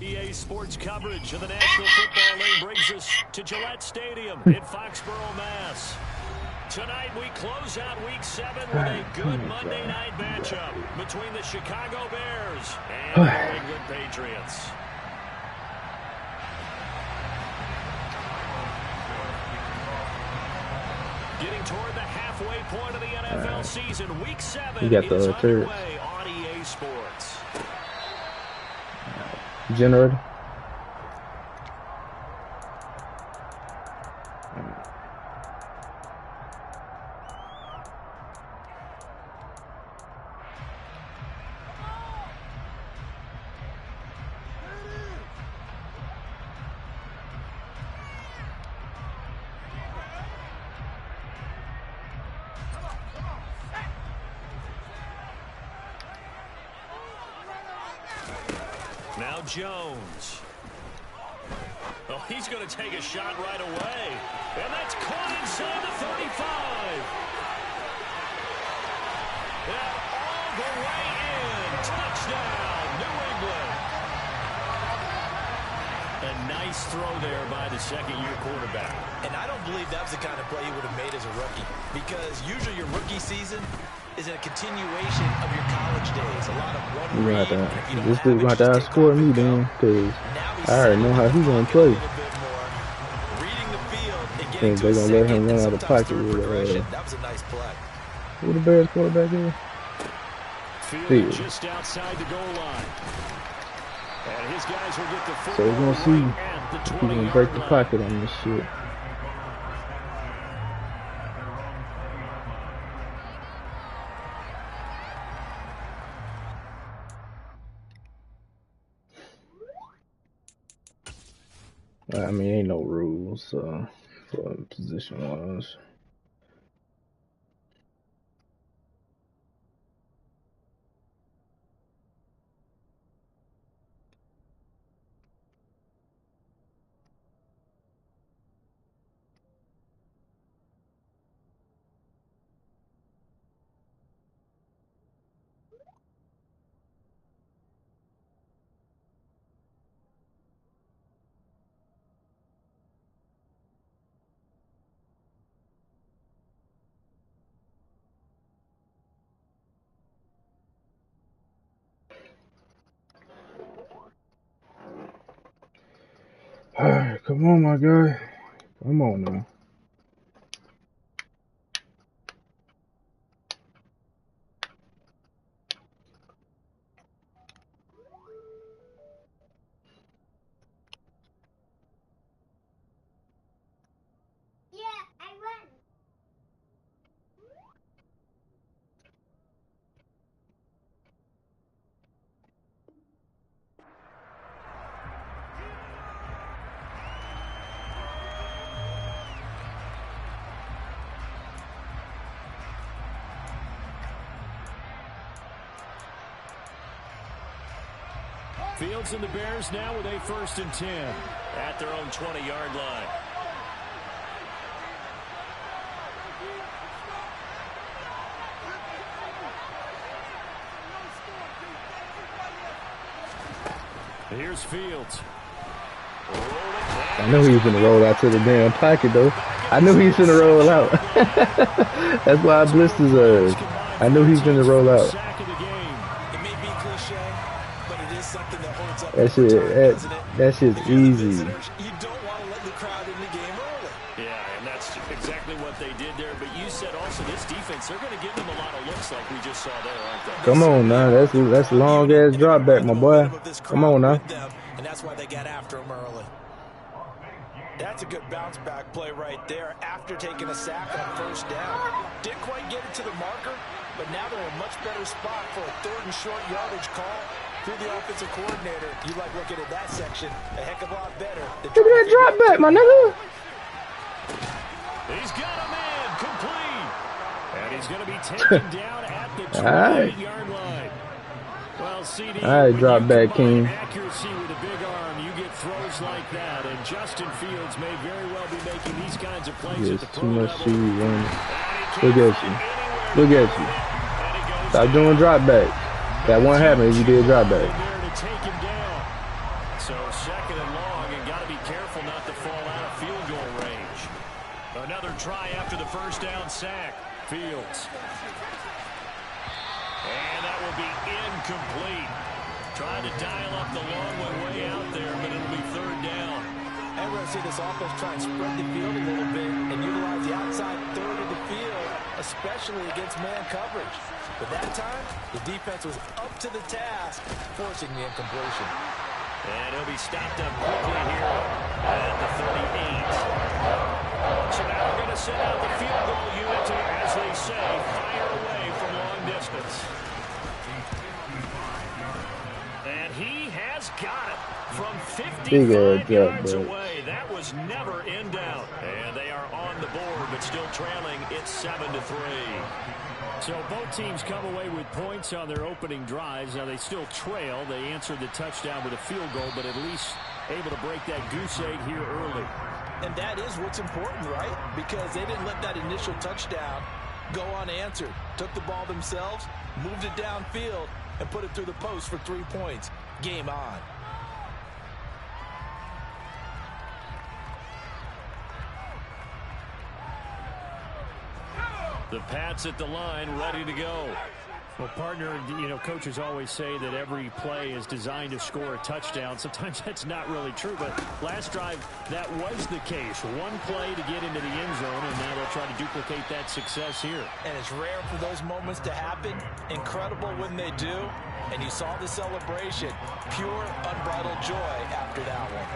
EA Sports coverage of the National Football League brings us to Gillette Stadium in Foxborough, Mass. Tonight we close out Week 7 with a good Monday night matchup between the Chicago Bears and the New England Patriots. Getting toward the halfway point of the NFL season, Week 7 you got the is third underway on EA Sports. generator. Now Jones. Oh, he's going to take a shot right away. And that's caught inside the 35. And all the way in. Touchdown, New England. A nice throw there by the second-year quarterback. And I don't believe that was the kind of play he would have made as a rookie. Because usually your rookie season is a continuation of your college days. A lot of one read. This dude gonna have to outscore me then, cause I already know how he's gonna play. Think they're gonna let him run out of pocket with that was a nice play. Who the Bears quarterback is? Field just outside the goal line. And his guys will get the football. So we're gonna see if he's gonna break the pocket on this shit. I mean, ain't no rules for position-wise. Alright, come on, my guy. Come on now. Fields and the Bears now with a 1st and 10 at their own 20-yard line. Here's Fields. I knew he was gonna roll out to the damn pocket though. I knew he was gonna roll out. That's why I blitzed his ass. I knew he was gonna roll out. That shit's easy. You don't want to let the crowd in the game early. Yeah, and that's exactly what they did there. But you said also this defense, they're going to give them a lot of looks like we just saw there, aren't they? Come on now, that's a long ass drop back, my boy. Come on now. And that's why they got after him early. That's a good bounce back play right there after taking a sack on 1st down. Didn't quite get it to the marker, but now they're in a much better spot for a 3rd and short yardage call. Through the offensive coordinator, you like looking at that section a heck of a lot better. Look at that drop back, my nigga. He's got a man complete. And he's going to be taken down at the 28-yard line. Well, CD, all right, drop back, King. Accuracy with a big arm, you get throws like that. And Justin Fields may very well be making these kinds of plays at the pro level. Too much CD running. Look at you. Look at you. Stop doing drop back. That one happened. You did drop back. To take him down. So second and long, and got to be careful not to fall out of field goal range. Another try after the first down sack. Fields. And that will be incomplete. Trying to dial up the long way out there, but it'll be third down. And we're going to see this offense try and spread the field a little bit and utilize the outside third of the field, especially against man coverage. But that time, the defense was up to the task, forcing the incompletion. And he'll be stopped up quickly here at the 38. So now we're going to send out the field goal unit to, as they say, fire away from long distance. And he has got it from 55 yards away. That was never in doubt. And they are on the board, but still trailing. It's 7-3. So both teams come away with points on their opening drives. Now they still trail. They answered the touchdown with a field goal, but at least able to break that goose egg here early. And that is what's important, right? Because they didn't let that initial touchdown go unanswered. Took the ball themselves, moved it downfield, and put it through the post for 3 points. Game on. The Pats at the line, ready to go. Well, partner, coaches always say that every play is designed to score a touchdown. Sometimes that's not really true, but last drive, that was the case. One play to get into the end zone, and now they'll try to duplicate that success here. And it's rare for those moments to happen. Incredible when they do. And you saw the celebration. Pure, unbridled joy after that one.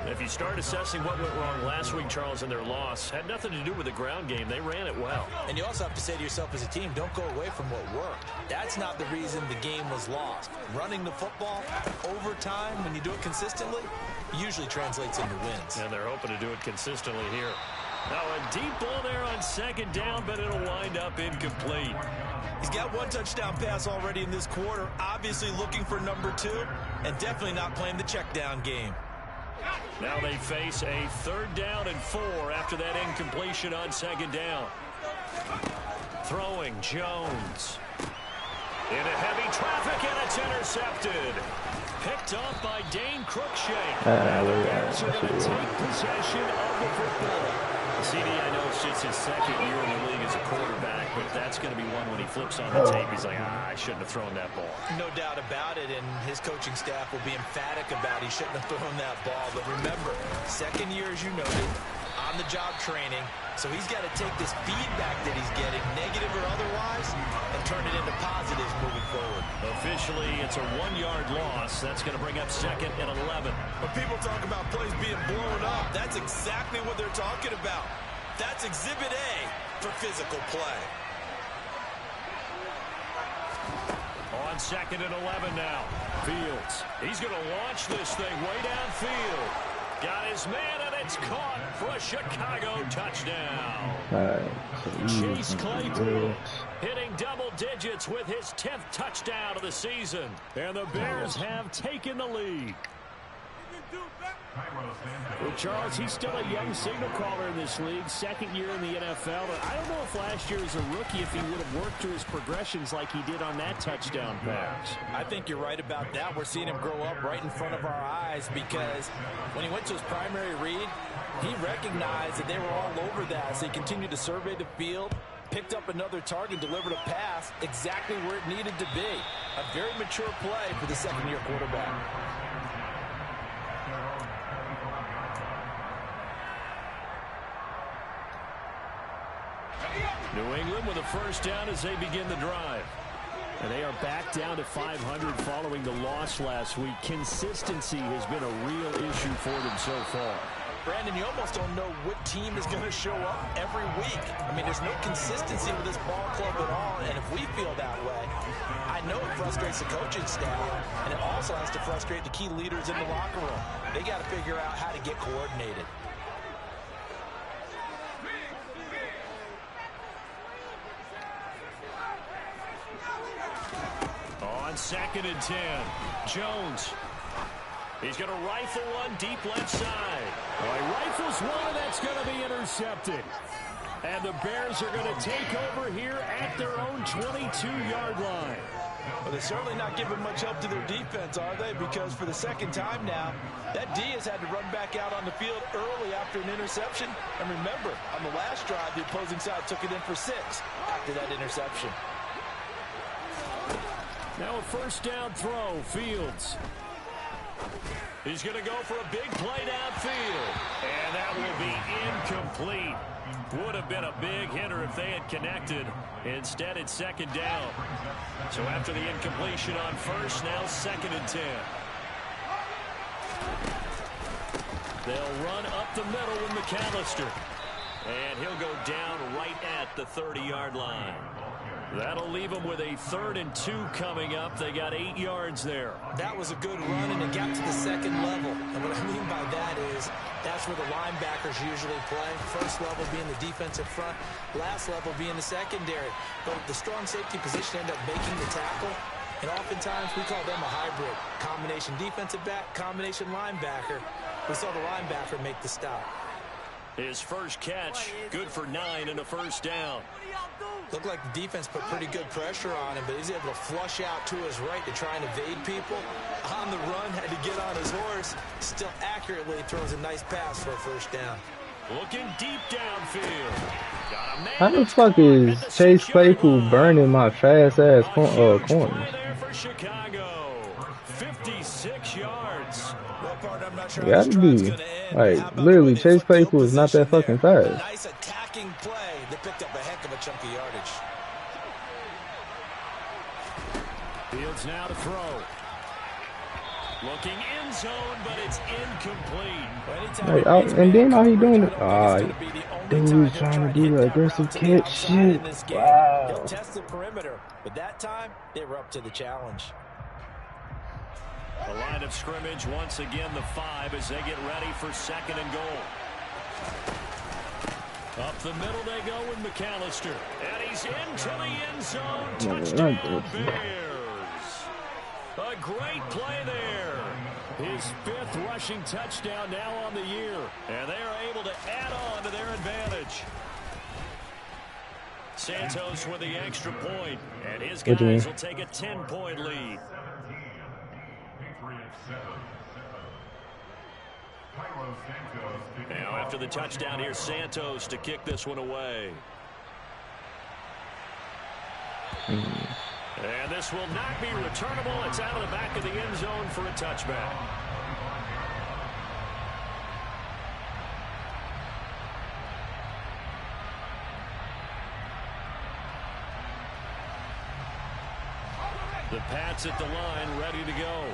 If you start assessing what went wrong last week, Charles, in their loss, had nothing to do with the ground game. They ran it well. And you also have to say to yourself as a team, don't go away from what worked. That's not the reason the game was lost. Running the football over time, when you do it consistently, usually translates into wins. And they're hoping to do it consistently here. Now a deep ball there on second down, but it'll wind up incomplete. He's got one touchdown pass already in this quarter, obviously looking for number 2, and definitely not playing the check down game. Now they face a 3rd down and 4 after that incompletion on second down. Throwing Jones. Into heavy traffic, and it's intercepted. Picked off by Dane Cruikshank. And the Bears are going to take possession of the football. CD, I know it's just his 2nd year in the league as a quarterback, but that's going to be one when he flips on the tape. He's like, I shouldn't have thrown that ball. No doubt about it, and his coaching staff will be emphatic about he shouldn't have thrown that ball. But remember, 2nd year, as you noted, on-the-job training, so he's got to take this feedback that he's getting, negative or otherwise, and turn it into positives moving forward. Officially, it's a 1-yard loss. That's going to bring up 2nd and 11. When people talk about plays being blown up, that's exactly what they're talking about. That's Exhibit A for physical play. On 2nd and 11 now. Fields. He's going to launch this thing way downfield. Got his man, and it's caught for a Chicago touchdown. Chase Claypool hitting double digits with his 10th touchdown of the season. And the Bears have taken the lead. Well, Charles, he's still a young signal caller in this league, 2nd year in the NFL. But I don't know if last year as a rookie, if he would have worked through his progressions like he did on that touchdown pass. I think you're right about that. We're seeing him grow up right in front of our eyes because when he went to his primary read, he recognized that they were all over that. So he continued to survey the field, picked up another target, delivered a pass exactly where it needed to be. A very mature play for the 2nd-year quarterback. New England with a 1st down as they begin the drive. And they are back down to 500 following the loss last week. Consistency has been a real issue for them so far. Brandon, you almost don't know what team is going to show up every week. I mean, there's no consistency with this ball club at all, and if we feel that way, I know it frustrates the coaching staff, and it also has to frustrate the key leaders in the locker room. They got to figure out how to get coordinated. On 2nd and 10, Jones. He's going to rifle one deep left side. Well, he rifles one, and that's going to be intercepted. And the Bears are going to take over here at their own 22-yard line. Well, they're certainly not giving much help to their defense, are they? Because for the second time now, that D has had to run back out on the field early after an interception. And remember, on the last drive, the opposing side took it in for 6 after that interception. Now a first down throw, Fields. He's going to go for a big play downfield. And that will be incomplete. Would have been a big hitter if they had connected. Instead, it's second down. So after the incompletion on first, now 2nd and 10. They'll run up the middle with McAllister. And he'll go down right at the 30-yard line. That'll leave them with a 3rd and 2 coming up. They got 8 yards there. That was a good run, and it got to the second level. And what I mean by that is that's where the linebackers usually play. First level being the defensive front, last level being the secondary. But the strong safety position ended up making the tackle. And oftentimes we call them a hybrid. Combination defensive back, combination linebacker. We saw the linebacker make the stop. His first catch, good for 9 and a first down. Looked like the defense put pretty good pressure on him, but he's able to flush out to his right to try and evade people. On the run, had to get on his horse. Still accurately throws a nice pass for a first down. Looking deep downfield. Got a man. How the fuck is Chase Claypool burning my fast-ass corner? There for Chicago. 56 yards. Well, partner, I'm not sure Gotta be. Like, literally, Chase Claypool is not that fucking fast. Nice attacking play. They picked up a heck of a chunk of yardage. Fields now to throw. Looking end zone, but it's incomplete. Like, and then all he doing is, dude trying to do the aggressive catch shit. Wow. He'll test the perimeter, but that time they were up to the challenge. The line of scrimmage once again the 5 as they get ready for 2nd and goal. Up the middle they go with McAllister. And he's into the end zone. Touchdown Bears. A great play there. His 5th rushing touchdown now on the year. And they are able to add on to their advantage. Santos with the extra point. And his guys will take a 10-point lead. Now after the touchdown, here's Santos to kick this one away. And this will not be returnable. It's out of the back of the end zone for a touchback. The Pats at the line, ready to go.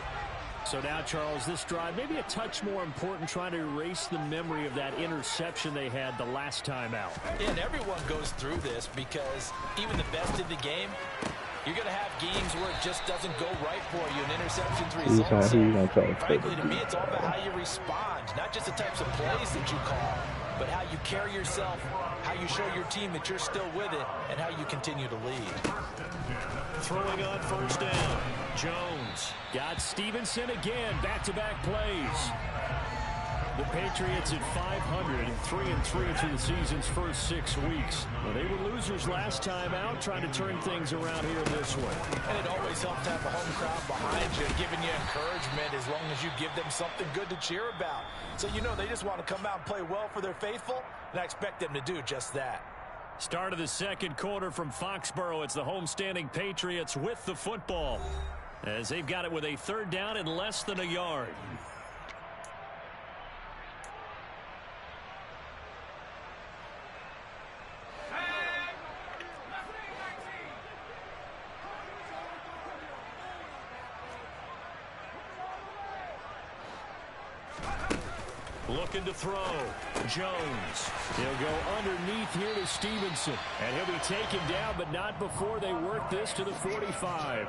So now, Charles, this drive maybe a touch more important, trying to erase the memory of that interception they had the last time out. And everyone goes through this because even the best in the game, you're going to have games where it just doesn't go right for you, and interceptions result. Frankly, to me, it's all about how you respond, not just the types of plays that you call, but how you carry yourself, how you show your team that you're still with it, and how you continue to lead. Throwing on first down. Jones got Stevenson again. Back-to-back plays. The Patriots at 500 and 3-3 through the season's first 6 weeks. Well, they were losers last time out, trying to turn things around here this one. And it always helps to have a home crowd behind you, giving you encouragement as long as you give them something good to cheer about. So you know they just want to come out and play well for their faithful, and I expect them to do just that. Start of the second quarter from Foxborough. It's the homestanding Patriots with the football, as they've got it with a 3rd down and less than a yard. Looking to throw. Jones. He'll go underneath here to Stevenson. And he'll be taken down, but not before they work this to the 45.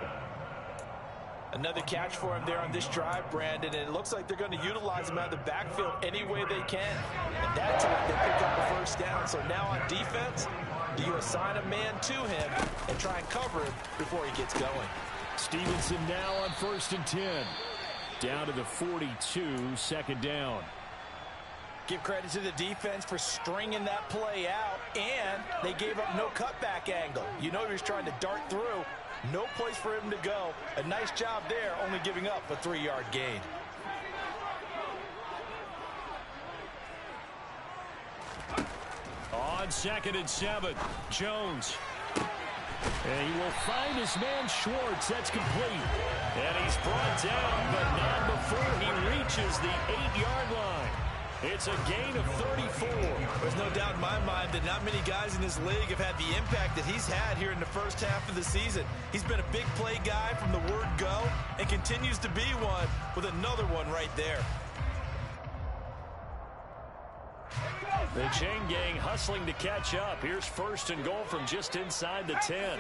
Another catch for him there on this drive, Brandon, and it looks like they're going to utilize him out of the backfield any way they can. And that time they pick up the first down. So now on defense, do you assign a man to him and try and cover him before he gets going? Stevenson now on 1st and 10. Down to the 42, 2nd down. Give credit to the defense for stringing that play out, and they gave up no cutback angle. You know he was trying to dart through, No place for him to go. A nice job there, only giving up a 3-yard gain. On 2nd and 7, Jones. And he will find his man Schwartz. That's complete. And he's brought down, but not before he reaches the 8-yard line. It's a gain of 34. There's no doubt in my mind that not many guys in this league have had the impact that he's had here in the first half of the season. He's been a big play guy from the word go and continues to be one with another one right there. The chain gang hustling to catch up. Here's 1st and goal from just inside the 10.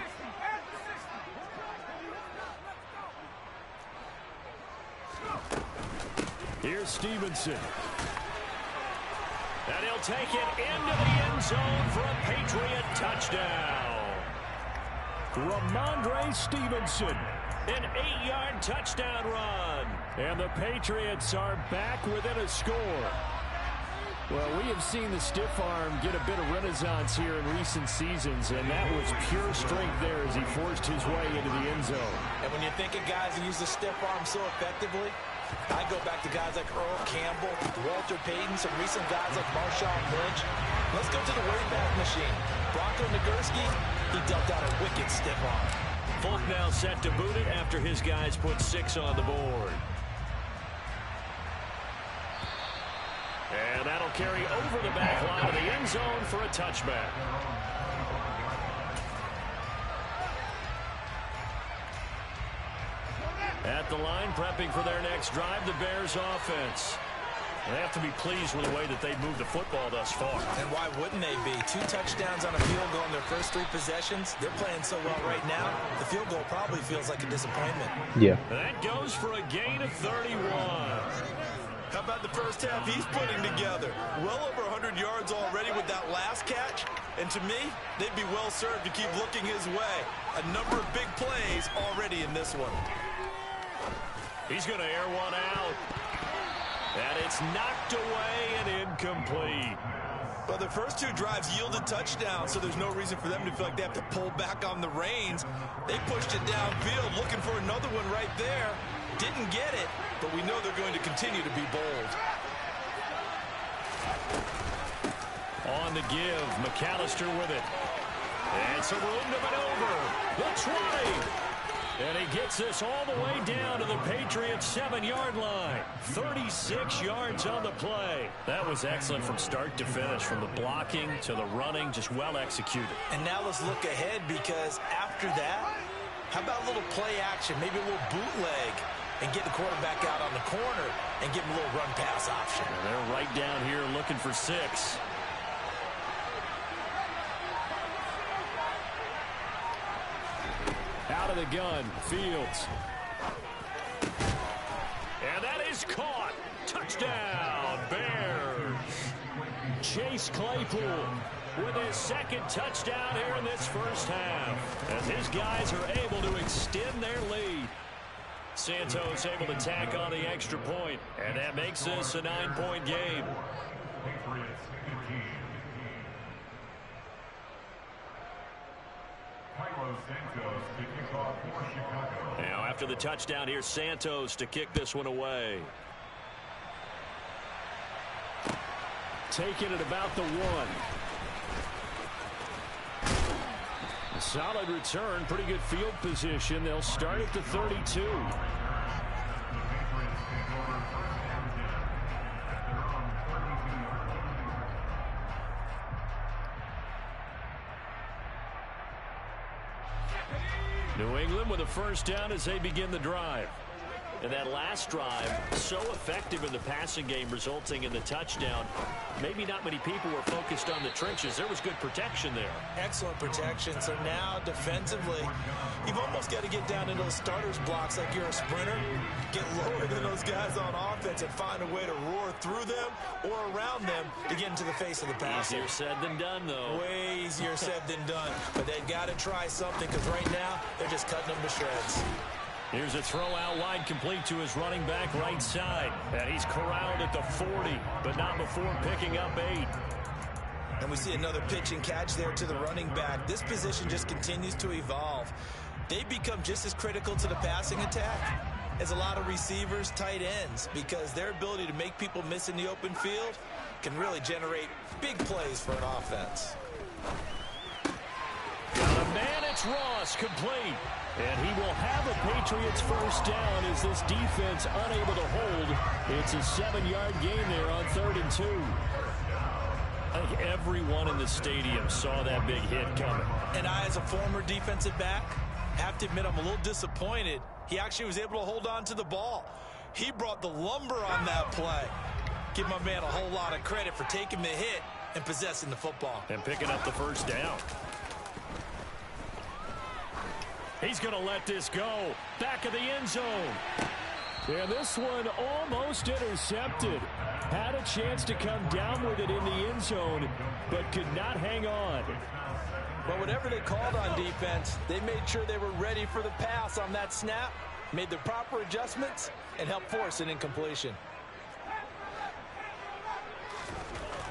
Here's Stevenson. And he'll take it into the end zone for a Patriot touchdown. Ramondre Stevenson, an 8-yard touchdown run. And the Patriots are back within a score. Well, we have seen the stiff arm get a bit of renaissance here in recent seasons, and that was pure strength there as he forced his way into the end zone. And when you think of guys who use the stiff arm so effectively, I go back to guys like Earl Campbell, Walter Payton, some recent guys like Marshawn Lynch. Let's go to the Wayback Machine. Bronco Nagurski, he dealt out a wicked stiff arm. Folk now set to boot it after his guys put 6 on the board. And that'll carry over the back line of the end zone for a touchback. At the line, prepping for their next drive, the Bears offense. They have to be pleased with the way that they've moved the football thus far. And why wouldn't they be? 2 touchdowns on a field goal in their first 3 possessions. They're playing so well right now, the field goal probably feels like a disappointment. Yeah. That goes for a gain of 31. How about the first half he's putting together? Well over 100 yards already with that last catch. And to me, they'd be well served to keep looking his way. A number of big plays already in this one. He's going to air one out. And it's knocked away and incomplete. But the first 2 drives yielded touchdowns, so there's no reason for them to feel like they have to pull back on the reins. They pushed it downfield, looking for another one right there. Didn't get it, but we know they're going to continue to be bold. On the give, McAllister with it. And some room to maneuver. The 20. And he gets this all the way down to the Patriots' 7-yard line. 36 yards on the play. That was excellent from start to finish, from the blocking to the running, just well executed. And now let's look ahead, because after that, how about a little play action, maybe a little bootleg, and get the quarterback out on the corner and give him a little run-pass option. And they're right down here looking for 6. Out of the gun, Fields. And that is caught. Touchdown, Bears. Chase Claypool with his 2nd touchdown here in this first half, as his guys are able to extend their lead. Santos able to tack on the extra point, and that makes this a 9-point game. Now after the touchdown, here's Santos to kick this one away. Taking it about the 1. A solid return, pretty good field position. They'll start at the 32. New England with a first down as they begin the drive. And that last drive, so effective in the passing game, resulting in the touchdown. Maybe not many people were focused on the trenches. There was good protection there. Excellent protection. So now defensively, you've almost got to get down into those starters blocks like you're a sprinter. Get lower than those guys on offense and find a way to roar through them or around them to get into the face of the passer. Easier said than done, though. Way easier said than done. But they've got to try something, because right now they're just cutting them to shreds. Here's a throw out wide, complete to his running back right side. And he's corralled at the 40, but not before picking up 8. And we see another pitch and catch there to the running back. This position just continues to evolve. They become just as critical to the passing attack as a lot of receivers, tight ends, because their ability to make people miss in the open field can really generate big plays for an offense. Got a man, it's Ross, complete. And he will have a Patriots first down as this defense unable to hold. It's a 7-yard gain there on 3rd and 2. I think everyone in the stadium saw that big hit coming. And I, as a former defensive back, have to admit I'm a little disappointed. He actually was able to hold on to the ball. He brought the lumber on that play. Give my man a whole lot of credit for taking the hit and possessing the football. And picking up the first down. He's going to let this go. Back of the end zone. And this one almost intercepted. Had a chance to come down with it in the end zone, but could not hang on. But whatever they called on defense, they made sure they were ready for the pass on that snap, made the proper adjustments, and helped force an incompletion.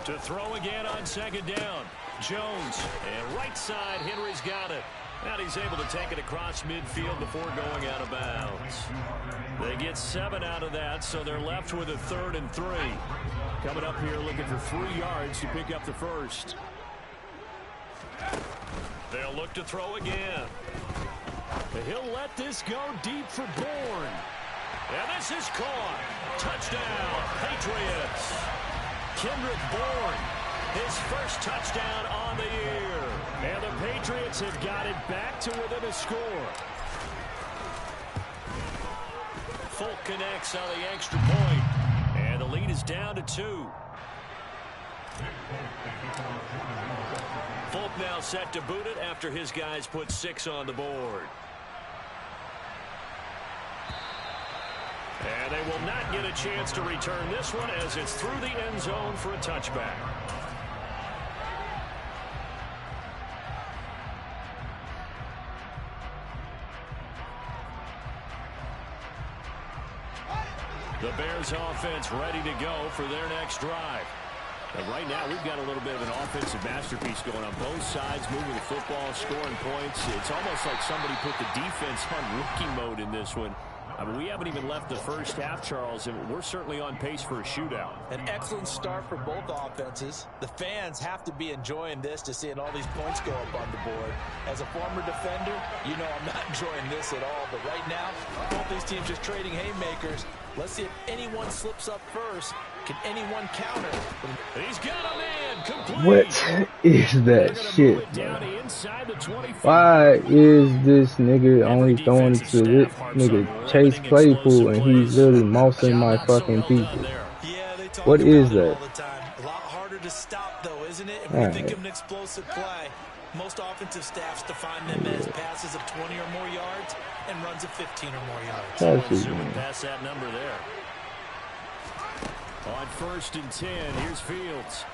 To throw again on 2nd down. Jones, and right side, Henry's got it. And he's able to take it across midfield before going out of bounds. They get 7 out of that, so they're left with a 3rd and 3. Coming up here looking for 3 yards to pick up the first. They'll look to throw again. He'll let this go deep for Bourne. And this is caught. Touchdown, Patriots. Kendrick Bourne, his first touchdown on the year. And the Patriots have got it back to within a score. Folk connects on the extra point. And the lead is down to 2. Folk now set to boot it after his guys put 6 on the board. And they will not get a chance to return this one as it's through the end zone for a touchback. The Bears offense ready to go for their next drive. And right now, we've got a little bit of an offensive masterpiece going on both sides, moving the football, scoring points. It's almost like somebody put the defense on rookie mode in this one. I mean, we haven't even left the first half, Charles, and we're certainly on pace for a shootout. An excellent start for both offenses. The fans have to be enjoying this to seeing all these points go up on the board. As a former defender, you know I'm not enjoying this at all. But right now, both these teams just trading haymakers. Let's see if anyone slips up first. Can anyone counter? He's got a man complete. What is that shit, bro? Why is this nigga only throwing to this nigga Chase Claypool and he's literally mousing my fucking people? What is that? A lot harder to stop though, isn't it? If we think of an explosive play, most offensive staffs define them as passes of 20 or more yards and runs of 15 or more yards. Zooming past that number there. On 1st and 10, here's Fields.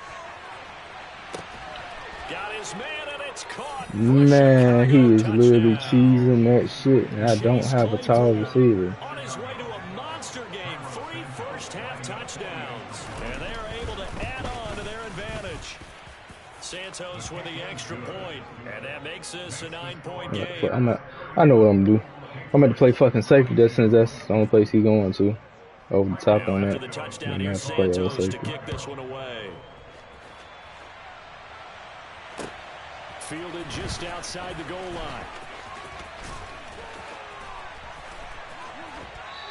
Got his man, and it's caught. Man, he is literally cheesing that shit, and I don't have a tall receiver. On his way to a monster game, 3 first-half touchdowns, and they are able to add on to their advantage. Santos with the extra point, and that makes this a 9-point game. I know what I'm gonna do. I'm going to play fucking safety since that's the only place he's going to. Over the top on that. The touchdown here, Santos to kick this one away. Fielded just outside the goal line.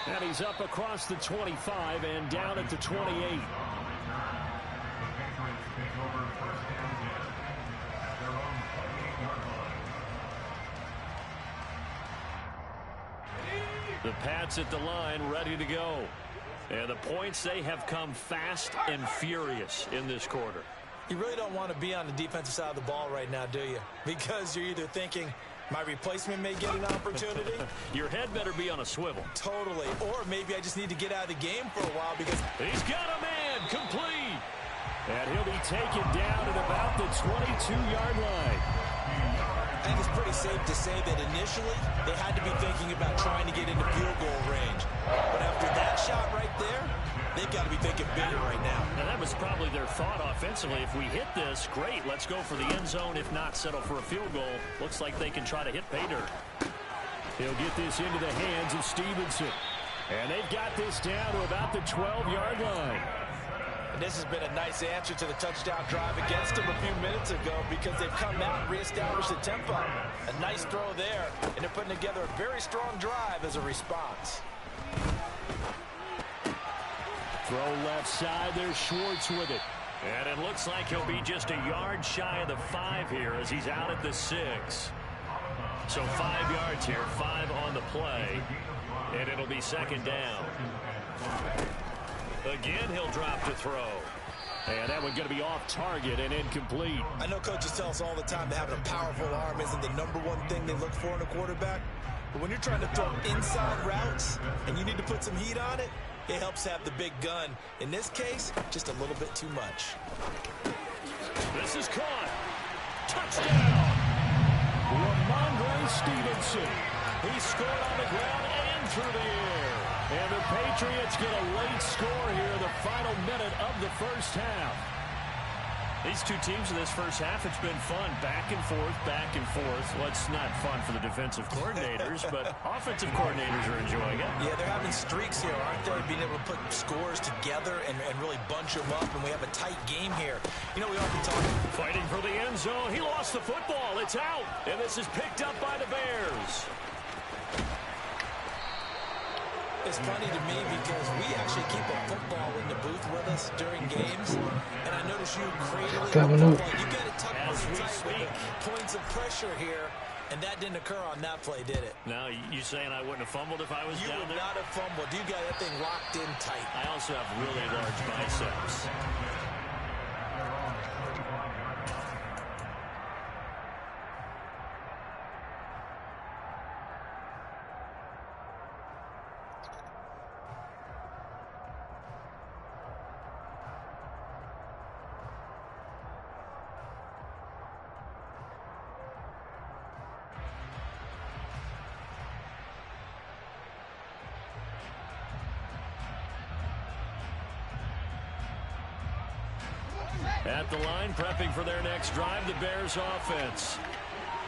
And he's up across the 25 and down at the 28. The Pats at the line, ready to go. And the points, they have come fast and furious in this quarter. You really don't want to be on the defensive side of the ball right now, do you? Because you're either thinking, my replacement may get an opportunity. Your head better be on a swivel. Totally. Or maybe I just need to get out of the game for a while because... He's got a man, complete. And he'll be taken down at about the 22-yard line. I think it's pretty safe to say that initially they had to be thinking about trying to get into field goal range. But after that shot right there, they've got to be thinking bigger right now. And that was probably their thought offensively. If we hit this, great, let's go for the end zone. If not, settle for a field goal. Looks like they can try to hit pay dirt. He'll get this into the hands of Stevenson. And they've got this down to about the 12-yard line. And this has been a nice answer to the touchdown drive against them a few minutes ago because they've come out and reestablished the tempo. A nice throw there, and they're putting together a very strong drive as a response. Throw left side, there's Schwartz with it. And it looks like he'll be just a yard shy of the 5 here as he's out at the 6. So 5 yards here, 5 on the play. And it'll be second down. Again, he'll drop to throw. And that one's going to be off target and incomplete. I know coaches tell us all the time that having a powerful arm isn't the #1 thing they look for in a quarterback. But when you're trying to throw inside routes and you need to put some heat on it, it helps have the big gun. In this case, just a little bit too much. This is caught. Touchdown. Ramondre Stevenson. He scored on the ground and through the air. And the Patriots get a late score here in the final minute of the first half. These two teams in this first half, it's been fun. Back and forth, back and forth. Well, it's not fun for the defensive coordinators, but offensive coordinators are enjoying it. Yeah, they're having streaks here, aren't they? Being able to put scores together and really bunch them up, and we have a tight game here. You know, we often talk. Fighting for the end zone. He lost the football. It's out. And this is picked up by the Bears. It's funny to me because we actually keep a football in the booth with us during games, and I notice you cradling the football. You got it tucked pretty tight with the points of pressure here, and that didn't occur on that play, did it? No, you saying I wouldn't have fumbled if I was down there? You would not have fumbled. You got that thing locked in tight. I also have really large biceps. At the line, prepping for their next drive, the Bears offense.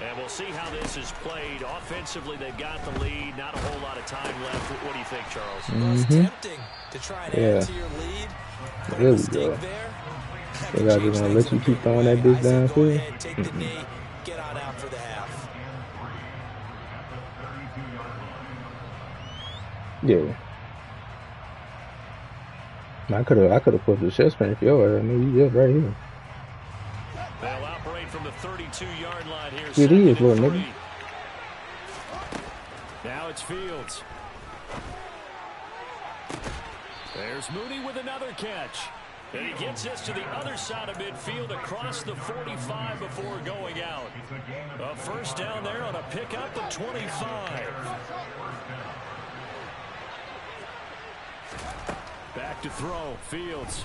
And we'll see how this is played. Offensively, they've got the lead. Not a whole lot of time left. What do you think, Charles? Well, it's tempting to try and add to your lead. There we go. They got just gonna let you keep throwing that bitch downfield. Take the knee, get on out for the half. Yeah. I could have put the chest pain for your ass. I mean, you just right here. They'll operate from the 32-yard line here. It is, little nigga. Now it's Fields. There's Mooney with another catch. And he gets this to the other side of midfield across the 45 before going out. A first down there on a pickup of 25. Back to throw, Fields.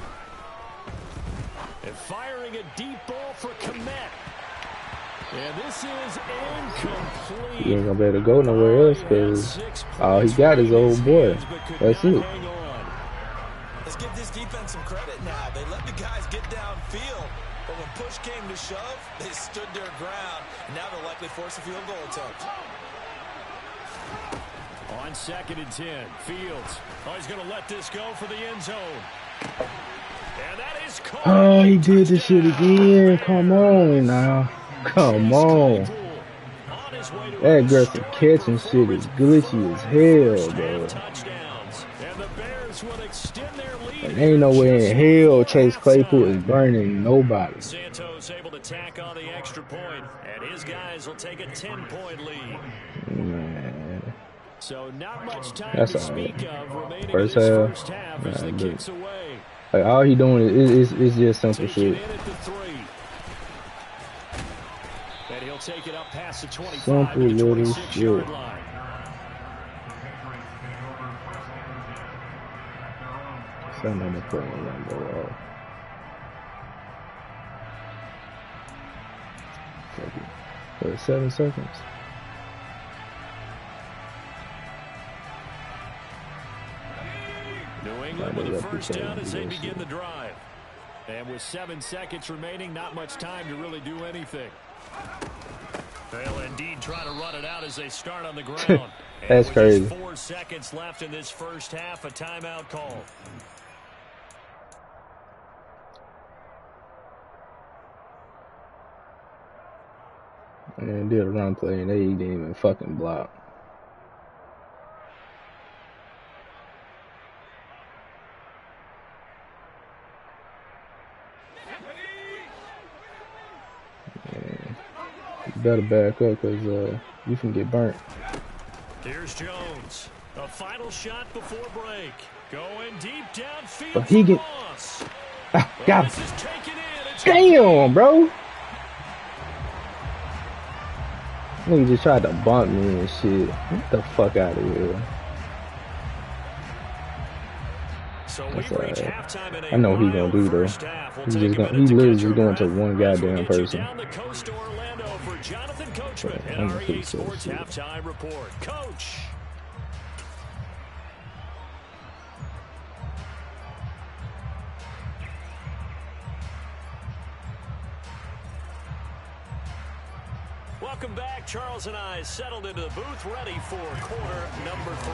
And firing a deep ball for Kmet. And this is incomplete. He ain't gonna be able to go nowhere else because all he got is old boy. That's it. Let's give this defense some credit now. They let the guys get downfield, but when push came to shove, they stood their ground. And now they'll likely force a field goal attempt. On 2nd and 10, Fields. Oh, he's going to let this go for the end zone. And that is caught. Oh, he did this shit again. Come on now. Come on. That aggressive catching shit is glitchy as hell, bro. And ain't no way in hell Chase Claypool is burning nobody. Santos able to tack on the extra point, and his guys will take a 10-point lead. Man. So not much time to speak of remaining first in half, this first half as the kicks away. Like all he doing is just simple shit. And he'll take it up past the 25 Simple to the little 26-yard shit. line. Something to put on go off. 7 seconds. New England with a first down as they begin the drive. And with 7 seconds remaining, not much time to really do anything. They'll indeed try to run it out as they start on the ground. That's crazy. 4 seconds left in this first half, a timeout call. And did a run play and they didn't even fucking block. You better back up because you can get burnt. Here's Jones. A final shot before break. Going deep downfield. But he get. Got this is taken in. Damn, bro. Nigga just tried to bump me and shit. Get the fuck out of here. So we've reached halftime in a I know he gonna do though. He literally just going to one goddamn person. Down the coast to Orlando for Jonathan Coachman and REA Sports halftime report. Coach. Welcome back. Charles and I settled into the booth, ready for quarter number 3.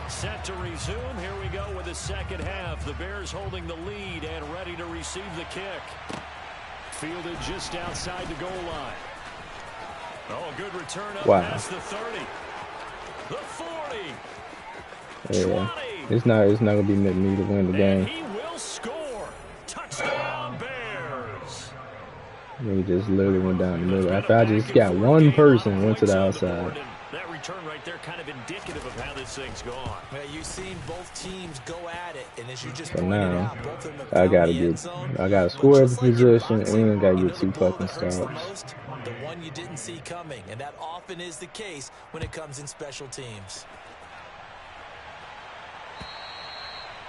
Set to resume. Here we go with the second half. The Bears holding the lead and ready to receive the kick. Fielded just outside the goal line. Oh, good return up past the 30. The 40. Yeah. 20. It's not gonna be me to win the game. He will score. Touchdown Bears. He just literally went down the middle. After I just got one person went to the outside. That return right there kind of indicative of how this thing's gone. Yeah, you've seen both teams go at it, and as you just pointed out, both of them have I gotta score every possession and gotta get 2 fucking stops. The one you didn't see coming, and that often is the case when it comes in special teams.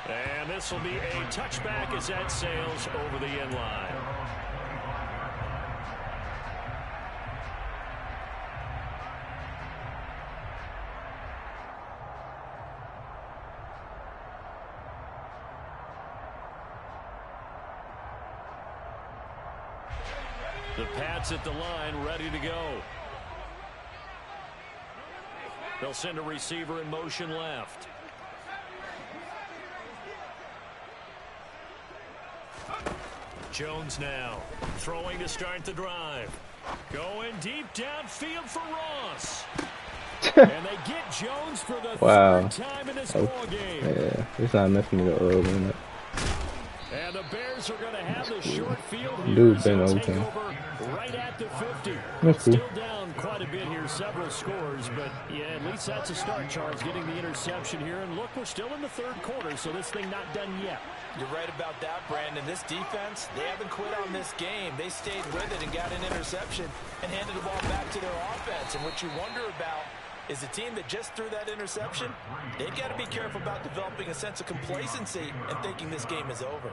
And this will be a touchback as that sails over the end line. The Pats at the line, ready to go. They'll send a receiver in motion left. Jones now throwing to start the drive. Going deep downfield for Ross. And they get Jones for the third time in this ball game. Yeah, it's not enough for me to win it. And the Bears are going to have the short field here. Dude's been open. Right at the 50. That's cool. Still down quite a bit here, several scores, but yeah, at least that's a start, Charles, getting the interception here. And look, we're still in the third quarter, so this thing not done yet. You're right about that, Brandon. This defense, they haven't quit on this game. They stayed with it and got an interception and handed the ball back to their offense. And what you wonder about is the team that just threw that interception, they've got to be careful about developing a sense of complacency and thinking this game is over.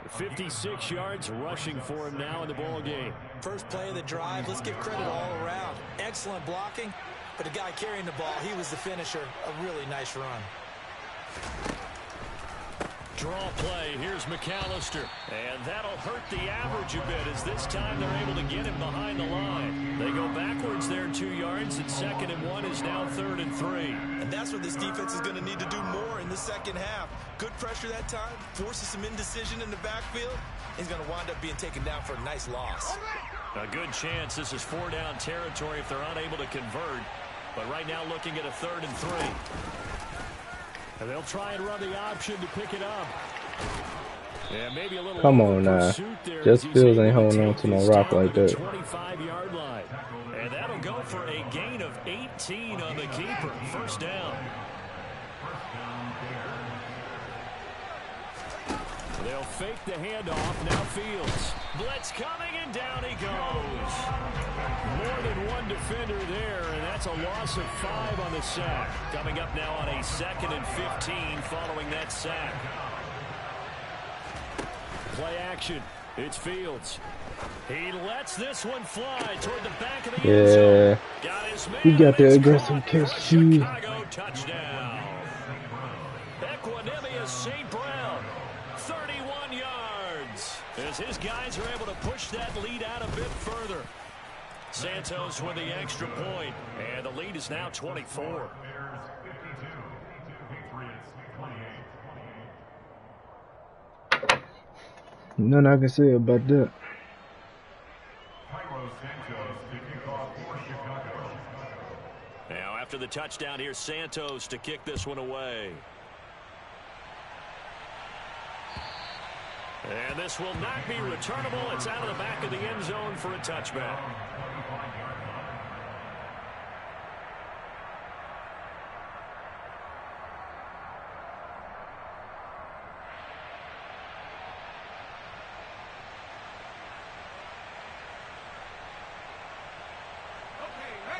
56 yards rushing for him now in the ball game. First play of the drive, let's give credit all around. Excellent blocking, but the guy carrying the ball, he was the finisher. A really nice run. Draw play. Here's McAllister. And that'll hurt the average a bit as this time they're able to get him behind the line. They go backwards there 2 yards, and 2nd and 1 is now 3rd and 3. And that's what this defense is going to need to do more in the second half. Good pressure that time, forces some indecision in the backfield. He's going to wind up being taken down for a nice loss. A good chance this is 4-down territory if they're unable to convert. But right now looking at a 3rd and 3. And they'll try and run the option to pick it up. Yeah, maybe a little. Come on now. Just Fields ain't holding on to no rock like that. 25-yard line. And that'll go for a gain of 18 on the keeper. First down. They'll fake the handoff. Now Fields. Blitz coming, and down he goes. More than one defender there, and that's a loss of 5 on the sack. Coming up now on a 2nd and 15 following that sack. Play action. It's Fields. He lets this one fly toward the back of the end zone. Got his man. He got the aggressive catch. Chicago touchdown. Equanimous St. Brown. 31 yards. As his guys are able to push that lead out a bit further. Santos with the extra point, and the lead is now 24. Nothing I can say about that. Now after the touchdown, here's Santos to kick this one away. And this will not be returnable. It's out of the back of the end zone for a touchback.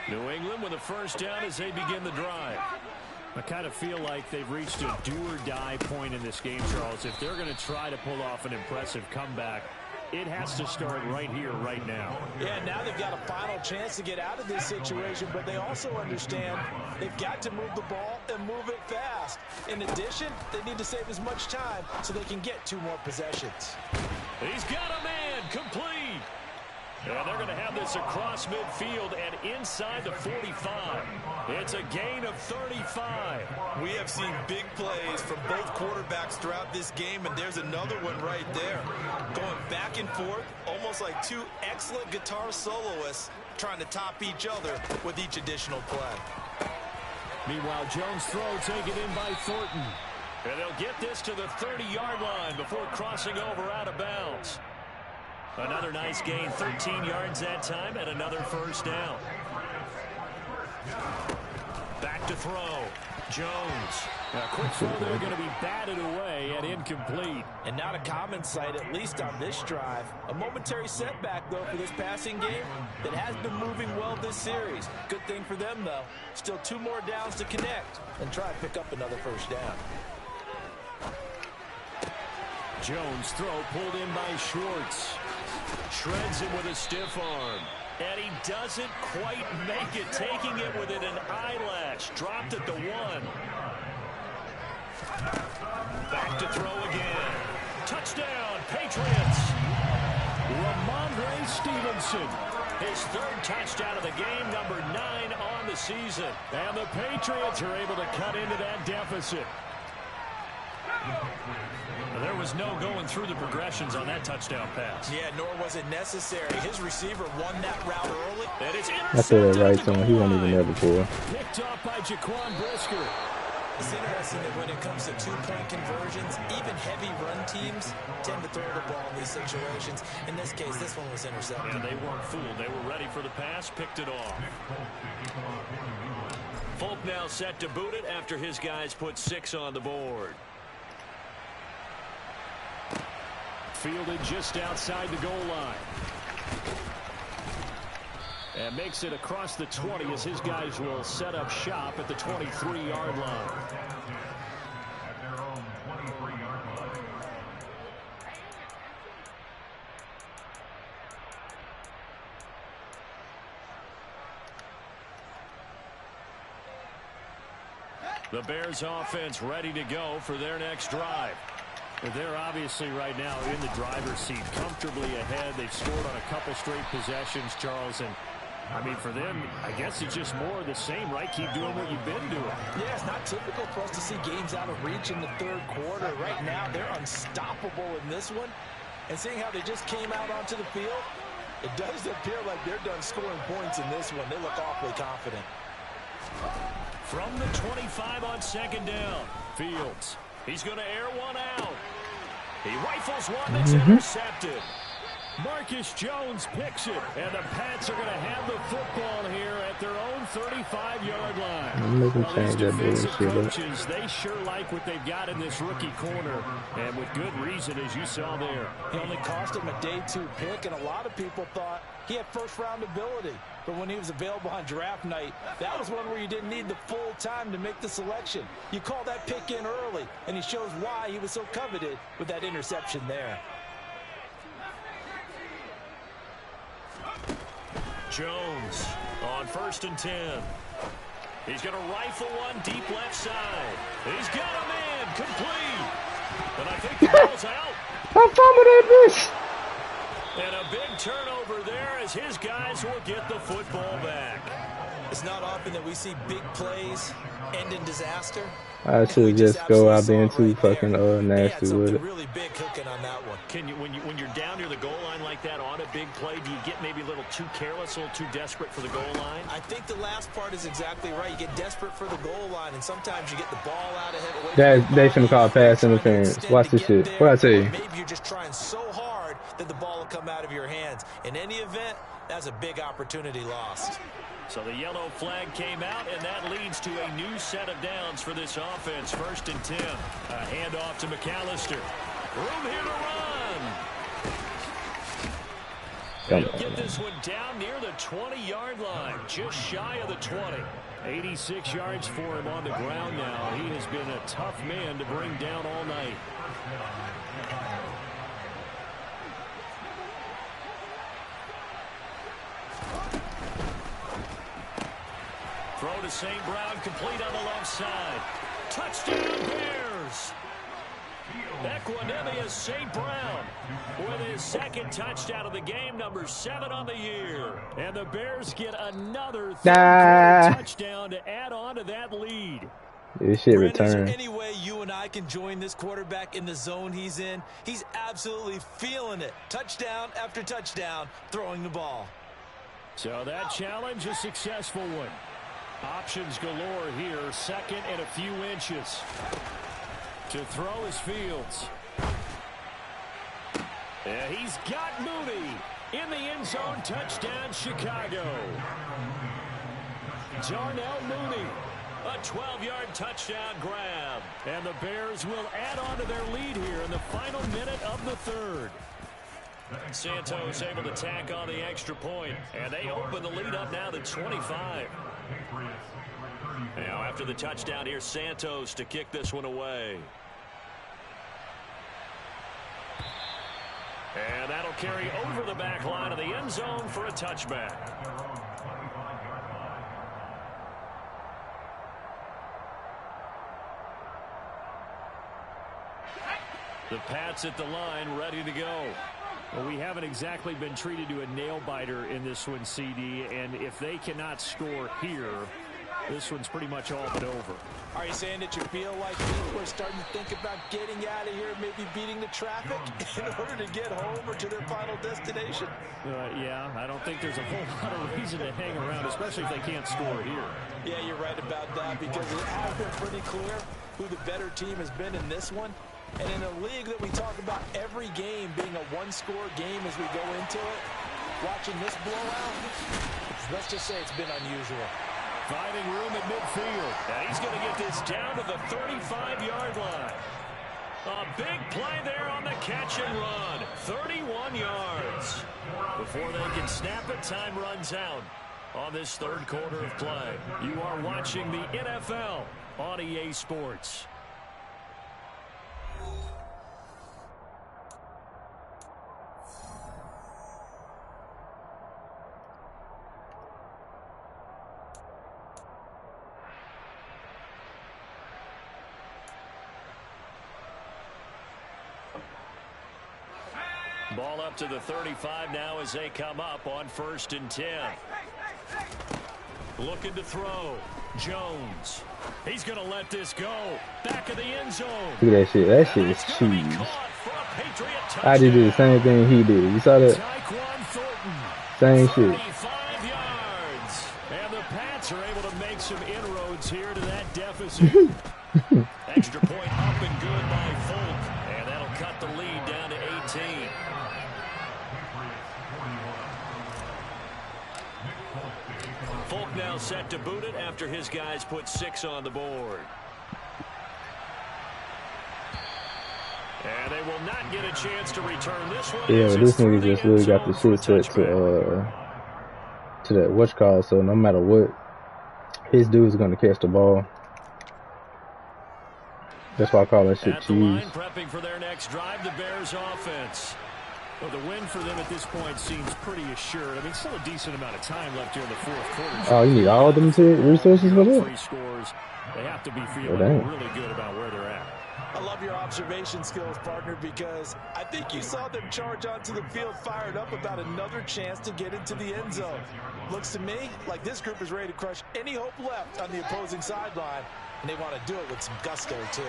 New England with a first down as they begin the drive. I kind of feel like they've reached a do-or-die point in this game, Charles. If they're going to try to pull off an impressive comeback, it has to start right here, right now. Yeah, now they've got a final chance to get out of this situation, but they also understand they've got to move the ball and move it fast. In addition, they need to save as much time so they can get 2 more possessions. He's got a man, complete. And they're going to have this across midfield and inside the 45. It's a gain of 35. We have seen big plays from both quarterbacks throughout this game, and there's another one right there. Going back and forth, almost like 2 excellent guitar soloists trying to top each other with each additional play. Meanwhile, Jones' throw taken in by Thornton. And they'll get this to the 30-yard line before crossing over out of bounds. Another nice gain, 13 yards that time, and another first down. Back to throw. Jones. A quick throw there going to be batted away and incomplete. And not a common sight, at least on this drive. A momentary setback, though, for this passing game that has been moving well this series. Good thing for them, though. Still 2 more downs to connect and try to pick up another first down. Jones' throw pulled in by Schwartz. Shreds him with a stiff arm. And he doesn't quite make it, taking it within an eyelash. Dropped at the 1. Back to throw again. Touchdown, Patriots. Ramondre Stevenson. His 3rd touchdown of the game, number 9 on the season. And the Patriots are able to cut into that deficit. There was no going through the progressions on that touchdown pass. Yeah, nor was it necessary. His receiver won that route early. And it's I said that right to him. He wasn't even there before. Picked off by Jaquan Brisker. It's interesting that when it comes to 2-point conversions, even heavy run teams tend to throw the ball in these situations. In this case, this one was intercepted. And they weren't fooled. They were ready for the pass, picked it off. Folk now set to boot it after his guys put 6 on the board. Fielded just outside the goal line. And makes it across the 20 as his guys will set up shop at the 23-yard line. The Bears offense ready to go for their next drive. They're obviously right now in the driver's seat, comfortably ahead. They've scored on a couple straight possessions, Charles. And, I mean, for them, I guess it's just more of the same, right? Keep doing what you've been doing. Yeah, it's not typical for us to see games out of reach in the 3rd quarter. Right now, they're unstoppable in this one. And seeing how they just came out onto the field, it does appear like they're done scoring points in this one. They look awfully confident. From the 25 on 2nd down, Fields. He's going to air one out. He rifles one that's intercepted. Marcus Jones picks it, and the Pats are going to have the football here at their own 35-yard line. Well, these defensive coaches, they sure like what they've got in this rookie corner, and with good reason, as you saw there. He only cost him a day 2 pick, and a lot of people thought he had first-round ability. But when he was available on draft night, that was one where you didn't need the full time to make the selection. You call that pick in early, and he shows why he was so coveted with that interception there. Jones on 1st and 10. He's going to rifle one deep left side. He's got a man complete. And I think the ball's out. I fumbled that bitch. And a big turnover there as his guys will get the football back. It's not often that we see big plays end in disaster. I should just go out being too fucking nasty with it. Really big cooking on that one. Can you, when you're down near the goal line like that on a big play, do you get maybe a little too careless, a little too desperate for the goal line? I think the last part is exactly right. You get desperate for the goal line, and sometimes you get the ball out ahead. They finna call pass interference. Watch this shit. What I tell you? Maybe you're just trying so hard that the ball will come out of your hands. In any event, that's a big opportunity lost. So the yellow flag came out, and that leads to a new set of downs for this offense. 1st and 10. A handoff to McAllister. Room here to run. They'll get this one down near the 20-yard line, just shy of the 20. 86 yards for him on the ground now. He has been a tough man to bring down all night. Throw to St. Brown, complete on the left side. Touchdown, Bears! Equanimous St. Brown with his 2nd touchdown of the game, number 7 on the year. And the Bears get another touchdown to add on to that lead. This shit return. Is there any way you and I can join this quarterback in the zone he's in? He's absolutely feeling it. Touchdown after touchdown, throwing the ball. So that challenge, a successful one. Options galore here. 2nd and a few inches. To throw is Fields. Yeah, he's got Mooney in the end zone. Touchdown, Chicago. Darnell Mooney. A 12-yard touchdown grab. And the Bears will add on to their lead here in the final minute of the 3rd. Santos able to tack on the extra point. And they open the lead up now to 25. Now after the touchdown, here's Santos to kick this one away. And that'll carry over the back line of the end zone for a touchback. The Pats at the line, ready to go. Well, we haven't exactly been treated to a nail-biter in this one, CD, and if they cannot score here, this one's pretty much all but over. Are you saying that you feel like people are starting to think about getting out of here, maybe beating the traffic in order to get home or to their final destination? Yeah, I don't think there's a whole lot of reason to hang around, especially if they can't score here. Yeah, you're right about that, because it has been pretty clear who the better team has been in this one. And in a league that we talk about every game being a one-score game as we go into it, watching this blowout, let's just say it's been unusual. Finding room at midfield. And he's going to get this down to the 35-yard line. A big play there on the catch and run. 31 yards. Before they can snap it, time runs out on this 3rd quarter of play. You are watching the NFL on EA Sports. Ball up to the 35 now as they come up on 1st and 10. Looking to throw. Jones. He's going to let this go. Back of the end zone. Look at that shit. That shit is cheese. I did the same thing he did. You saw that? Same shit. 25 yards. And the Pats are able to make some inroads here to that deficit. Extra point up and good by Folk. And that'll cut the lead down to 18. Folk now set to boot it after his guys put 6 on the board. And they will not get a chance to return this one. Yeah, this nigga just really got the shit set to that watch call, so no matter what, his dude's gonna catch the ball. That's why I call that shit at cheese. The line, prepping for their next drive, the Bears offense. Well, the win for them at this point seems pretty assured. I mean, still a decent amount of time left here in the 4th quarter. Oh, you need all of them resources for that? 3 scores. They have to be feeling really good about where they're at. I love love your observation skills, partner, because I think you saw them charge onto the field fired up about another chance to get into the end zone. Looks to me like this group is ready to crush any hope left on the opposing sideline, and they want to do it with some gusto, too.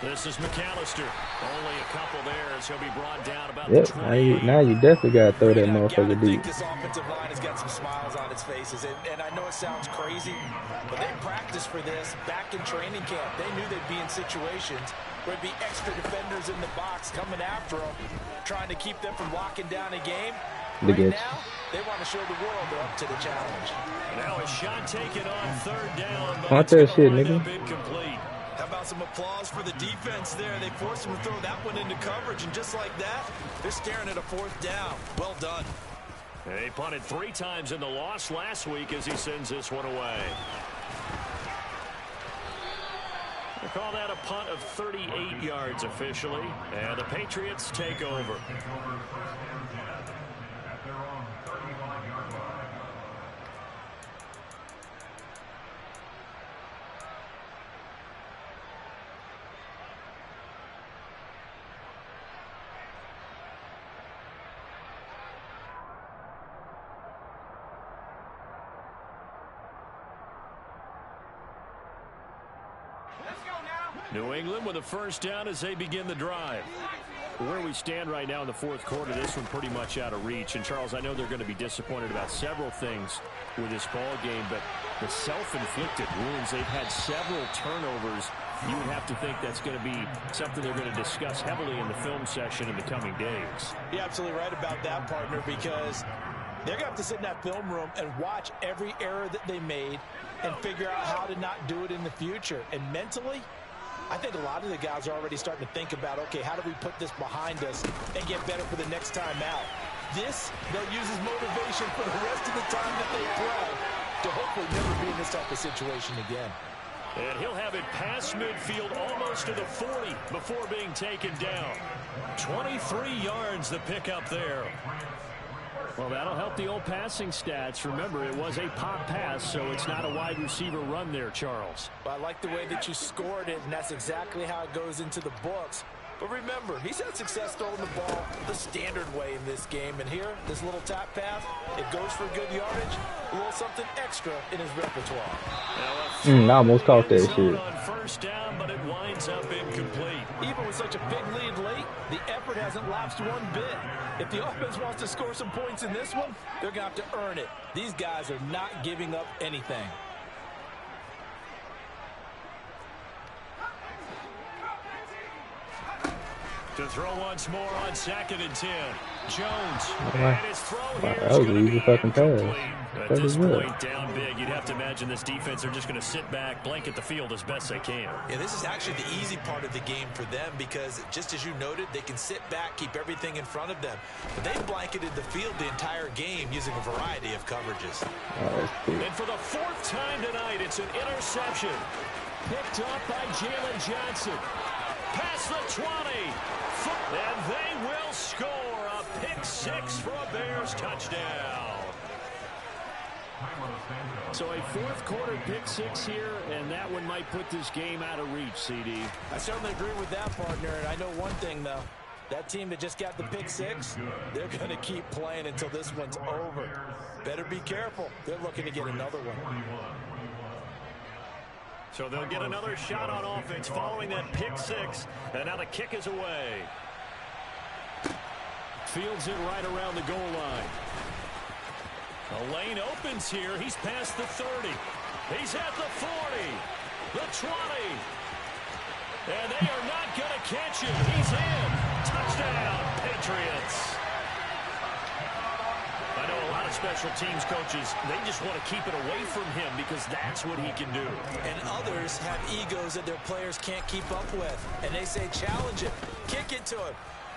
This is McAllister. Only a couple there as he'll be brought down about Yep, the 28. now you definitely got to throw that motherfucker deep. This offensive line has got some smiles on its faces, and I know it sounds crazy, but they practiced for this back in training camp. They knew they'd be in situations where there'd be extra defenders in the box coming after them, trying to keep them from locking down a game. Right now, they want to show the world they're up to the challenge. Now a shot taken on third down, but Want that shit, nigga. incomplete. How about some applause for the defense there? They forced him to throw that one into coverage, and just like that, they're staring at a fourth down. Well done. He punted 3 times in the loss last week as he sends this one away. They call that a punt of 38 yards officially, and the Patriots take over. New England with a first down as they begin the drive. Where we stand right now in the fourth quarter, this one pretty much out of reach. And, Charles, I know they're going to be disappointed about several things with this ball game, but the self-inflicted wounds, they've had several turnovers. You would have to think that's going to be something they're going to discuss heavily in the film session in the coming days. You're absolutely right about that, partner, because they're going to have to sit in that film room and watch every error that they made and figure out how to not do it in the future. And mentally, I think a lot of the guys are already starting to think about, okay, how do we put this behind us and get better for the next time out? This, they'll use as motivation for the rest of the time that they play to hopefully never be in this type of situation again. And he'll have it past midfield almost to the 40 before being taken down. 23 yards the pickup there. Well, that'll help the old passing stats. Remember, it was a pop pass, so it's not a wide receiver run there, Charles. Well, I like the way that you scored it, and that's exactly how it goes into the books. But remember, he's had success throwing the ball the standard way in this game. And here, this little tap pass, it goes for good yardage, a little something extra in his repertoire. I almost caught that shit. On first down, but it winds up incomplete. Even with such a big lead late, the effort hasn't lapsed one bit. If the offense wants to score some points in this one, they're going to have to earn it. These guys are not giving up anything. To throw once more on 2nd and 10. Jones. And his throw here That was an easy fucking pass. At this point, down big, you'd have to imagine this defense are just going to sit back, blanket the field as best they can. Yeah, this is actually the easy part of the game for them because, just as you noted, they can sit back, keep everything in front of them. But they blanketed the field the entire game using a variety of coverages. And for the 4th time tonight, it's an interception. Picked up by Jalen Johnson. Past the 20. And they will score a pick 6 for a Bears touchdown. So a 4th quarter pick 6 here, and that one might put this game out of reach, CD. I certainly agree with that, partner. And I know one thing, though. That team that just got the pick 6, they're going to keep playing until this one's over. Better be careful. They're looking to get another one. So they'll get another shot on offense following that pick 6. And now the kick is away. Fields it right around the goal line. The lane opens here. He's past the 30. He's at the 40. The 20. And they are not going to catch him. He's in. Touchdown, Patriots. I know a lot of special teams coaches, they just want to keep it away from him because that's what he can do. And others have egos that their players can't keep up with. And they say, challenge him. Kick it to him.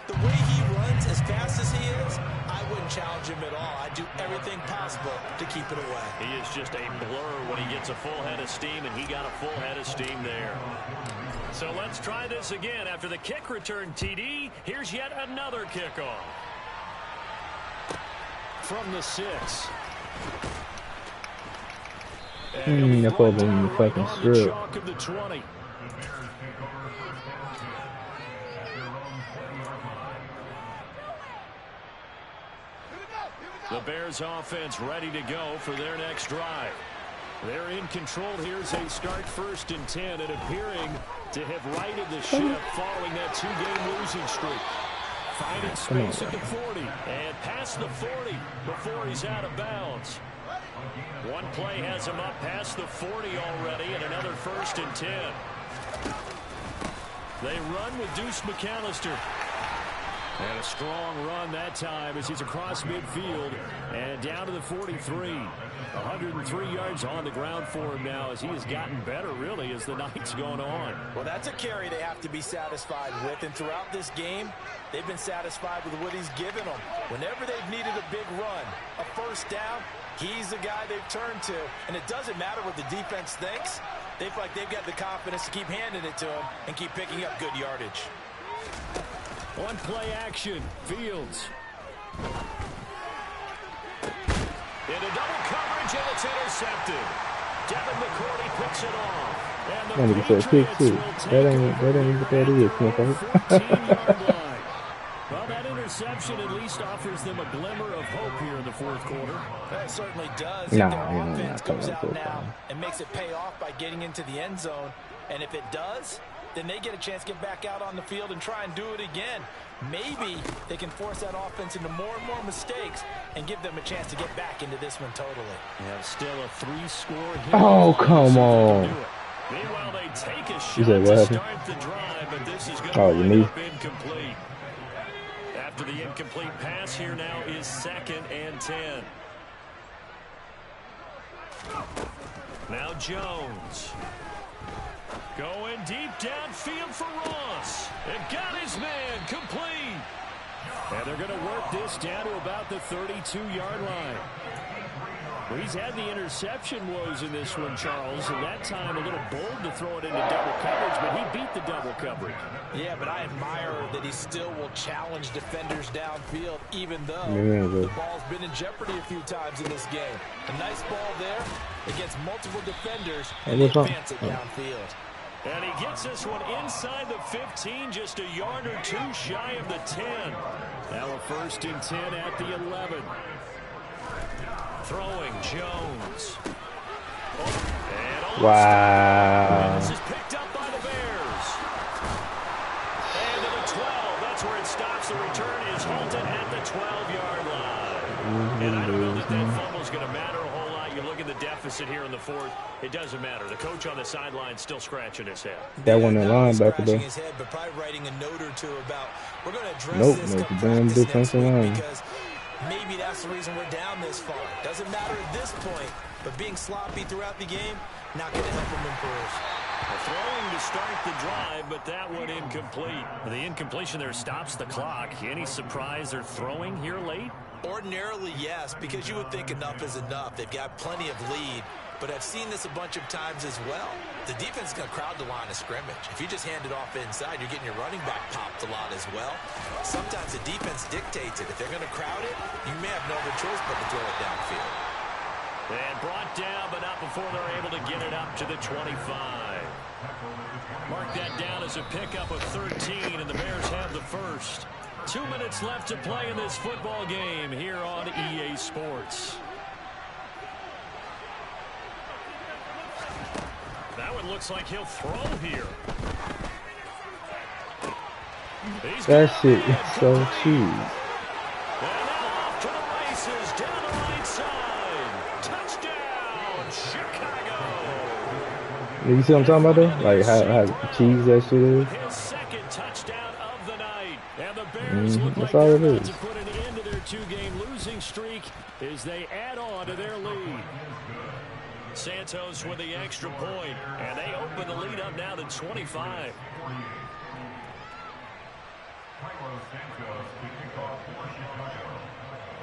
The way he runs as fast as he is, I wouldn't challenge him at all. I'd do everything possible to keep it away. He is just a blur when he gets a full head of steam, and he got a full head of steam there. So let's try this again. After the kick return TD, here's yet another kickoff. From the 6. That probably in the fucking strip. The Bears offense ready to go for their next drive. They're in control here as they start 1st and 10 and appearing to have righted the ship following that 2-game losing streak. Finding space at the 40 and past the 40 before he's out of bounds. One play has him up past the 40 already and another 1st and 10. They run with Deuce McAllister. And a strong run that time as he's across midfield and down to the 43. 103 yards on the ground for him now as he has gotten better, really, as the night's gone on. Well, that's a carry they have to be satisfied with. And throughout this game, they've been satisfied with what he's given them. Whenever they've needed a big run, a 1st down, he's the guy they've turned to. And it doesn't matter what the defense thinks. They feel like they've got the confidence to keep handing it to him and keep picking up good yardage. One play action. Fields. Into double coverage, and it's intercepted. Devin McCourty picks it off. And the Patriots will take over the 14-yard line. Well, that interception at least offers them a glimmer of hope here in the 4th quarter. That certainly does. Their offense comes out now and makes it pay off by getting into the end zone. And if it does, then they get a chance to get back out on the field and try and do it again. Maybe they can force that offense into more and more mistakes and give them a chance to get back into this one totally. Yeah, still a 3-score hit. Oh, come on. Meanwhile, they take a shot to start the drive, but this is going to end up incomplete. After the incomplete pass, here now is 2nd and 10. Now Jones. Going deep downfield for Ross. And got his man complete. And they're going to work this down to about the 32-yard line. Well, he's had the interception woes in this one, Charles, and that time a little bold to throw it into double coverage, but he beat the double coverage. Yeah, but I admire that he still will challenge defenders downfield, even though the ball's been in jeopardy a few times in this game. A nice ball there against multiple defenders, and they advance it downfield. And he gets this one inside the 15, just a yard or two shy of the 10. Now a 1st and 10 at the 11. Throwing Jones. Wow. This is picked up by the Bears. And to the 12. That's where it stops. The return is halted at the 12-yard line. And I don't know that that fumble's going to matter a whole lot. You look at the deficit here in the 4th. It doesn't matter. The coach on the sideline still scratching his head. That one in linebacker though. His head, but probably writing a note or two about we're going to address this make a damn defensive line. Because maybe that's the reason we're down this far. Doesn't matter at this point, but being sloppy throughout the game, not going to help him improve. Throwing to start the drive, but that one incomplete. The incompletion there stops the clock. Any surprise they're throwing here late? Ordinarily, yes, because you would think enough is enough. They've got plenty of lead, but I've seen this a bunch of times as well. The defense is going to crowd the line of scrimmage. If you just hand it off inside, you're getting your running back popped a lot as well. Sometimes the defense dictates it. If they're going to crowd it, you may have no other choice but to throw it downfield. And brought down, but not before they're able to get it up to the 25. Mark that down as a pickup of 13, and the Bears have the first. 2 minutes left to play in this football game here on EA Sports. That one looks like he'll throw here. That shit is so cheap. And now off to the races, down the right side. Touchdown, Chicago. You see what I'm talking about though? Like how cheese that shit is? His second touchdown of the night. And the Bears look like That's all it they're about is. to put an end to their 2-game losing streak as they add on to their lead. Santos with the extra point, and they open the lead up now to 25.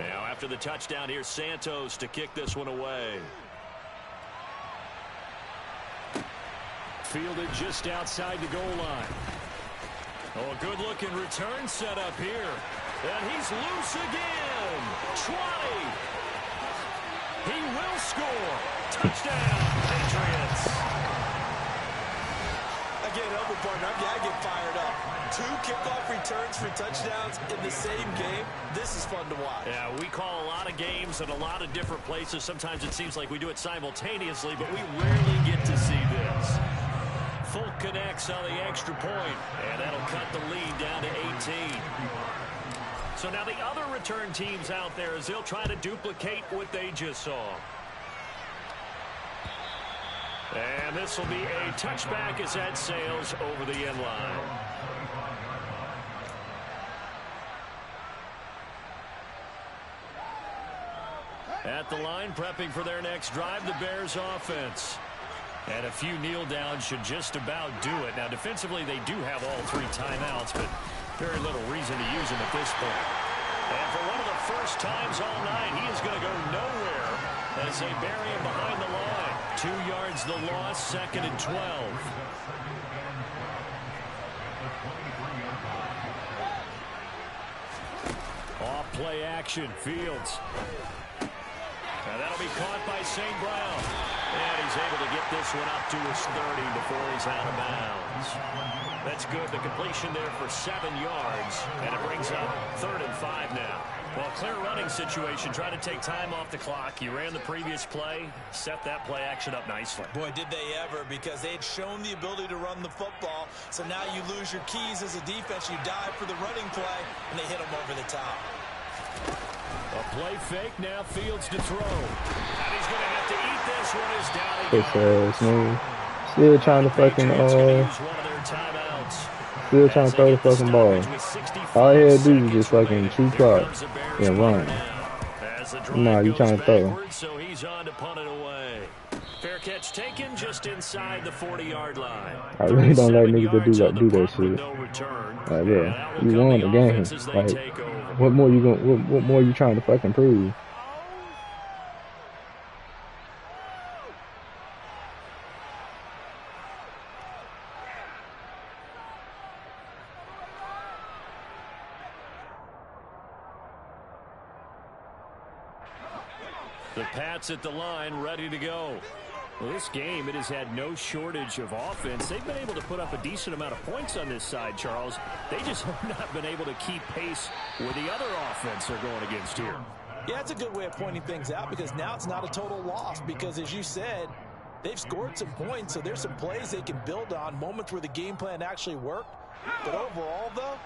Now after the touchdown, here's Santos to kick this one away. Fielded just outside the goal line. Oh, a good-looking return set up here. And he's loose again. 20. He will score. Touchdown, Patriots. Again, elbow partner, I get fired up. 2 kickoff returns for touchdowns in the same game. This is fun to watch. Yeah, we call a lot of games at a lot of different places. Sometimes it seems like we do it simultaneously, but we rarely get to see this. Folk connects on the extra point, and that'll cut the lead down to 18. So now the other return teams out there as they'll try to duplicate what they just saw. And this will be a touchback as that sails over the end line. At the line, prepping for their next drive, the Bears offense. And a few kneel downs should just about do it. Now, defensively, they do have all 3 timeouts, but very little reason to use them at this point. And for one of the first times all night, he is going to go nowhere as they bury him behind the line. 2 yards the loss, 2nd and 12. Off play action, Fields. And that'll be caught by St. Brown. And he's able to get this one up to his 30 before he's out of bounds. That's good. The completion there for 7 yards. And it brings up 3rd and 5 now. Well, clear running situation. Try to take time off the clock. You ran the previous play. Set that play action up nicely. Boy, did they ever, because they had shown the ability to run the football. So now you lose your keys as a defense. You dive for the running play, and they hit them over the top. A play fake, now Fields to throw. And he's going to have to eat this one as down he goes. Still trying to fucking, still trying to throw the fucking ball. All he had to do was just fucking shoot clock and run. Nah, you trying to throw. So he's on to punt it away. Fair catch taken just inside the 40-yard line. I really don't like niggas to do that shit. Like, yeah, you won the game. Like, what more you trying to fucking prove? The Pats at the line, ready to go. Well, this game, it has had no shortage of offense. They've been able to put up a decent amount of points on this side, Charles. They just have not been able to keep pace with the other offense they're going against here. Yeah, it's a good way of pointing things out, because now it's not a total loss, because as you said, they've scored some points, so there's some plays they can build on, moments where the game plan actually worked. But overall, though,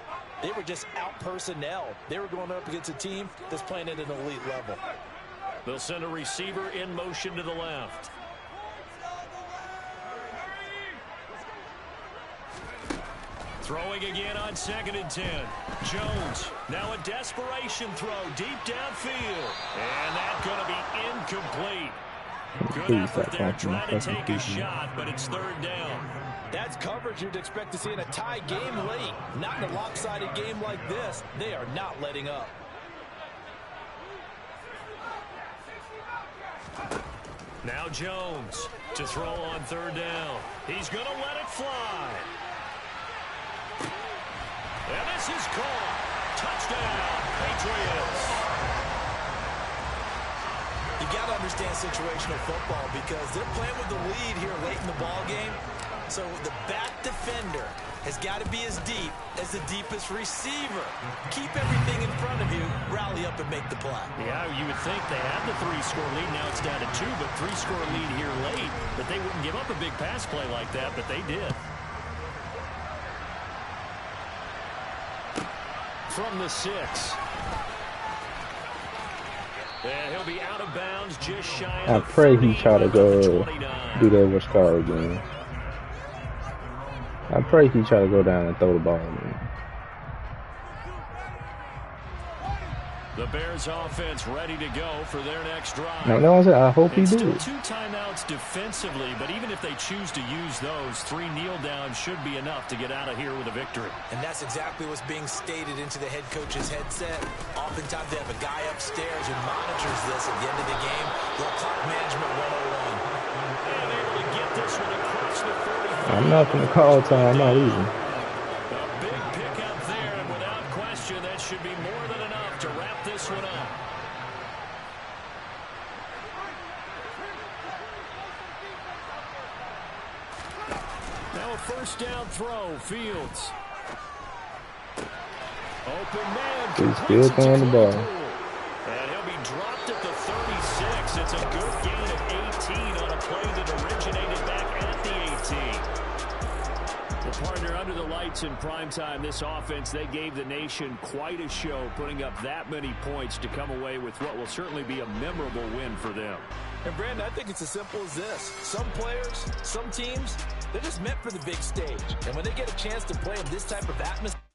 they were just out-personnel. They were going up against a team that's playing at an elite level. They'll send a receiver in motion to the left. Throwing again on 2nd and 10. Jones, now a desperation throw deep downfield. And that's going to be incomplete. Good effort there trying to take a shot, but it's 3rd down. That's coverage you'd expect to see in a tie game late. Not in a lopsided game like this. They are not letting up. Now Jones to throw on 3rd down. He's going to let it fly. And this is caught. Touchdown, Patriots. You got to understand situational football, because they're playing with the lead here late in the ball game. So the back defender has got to be as deep as the deepest receiver. Keep everything in front of you, rally up and make the play. Yeah, you would think they had the 3-score lead. Now it's down to 2, but 3-score lead here late. But they wouldn't give up a big pass play like that, but they did. From the 6. And he'll be out of bounds just shy of I pray he try to go do that with Star again. I pray he try to go down and throw the ball again. The Bears offense ready to go for their next drive. No, no, I hope he do. Still 2 timeouts defensively, but even if they choose to use those, 3 kneel downs should be enough to get out of here with a victory. And that's exactly what's being stated into the head coach's headset. Oftentimes they have a guy upstairs who monitors this at the end of the game. Little clock management 101. And able to get this one across the 45. I'm not going to call time out either. A big pickup there, and without question, that should be more than enough to wrap this one up. a first down throw. Fields. Open man. He's still throwing the ball. And he'll be dropped at the 36. It's a good gain of 18 on a play that originated back at the 18. The partner under the lights in primetime, this offense, they gave the nation quite a show, putting up that many points to come away with what will certainly be a memorable win for them. And Brandon, I think it's as simple as this. Some players, some teams, they're just meant for the big stage. And when they get a chance to play in this type of atmosphere,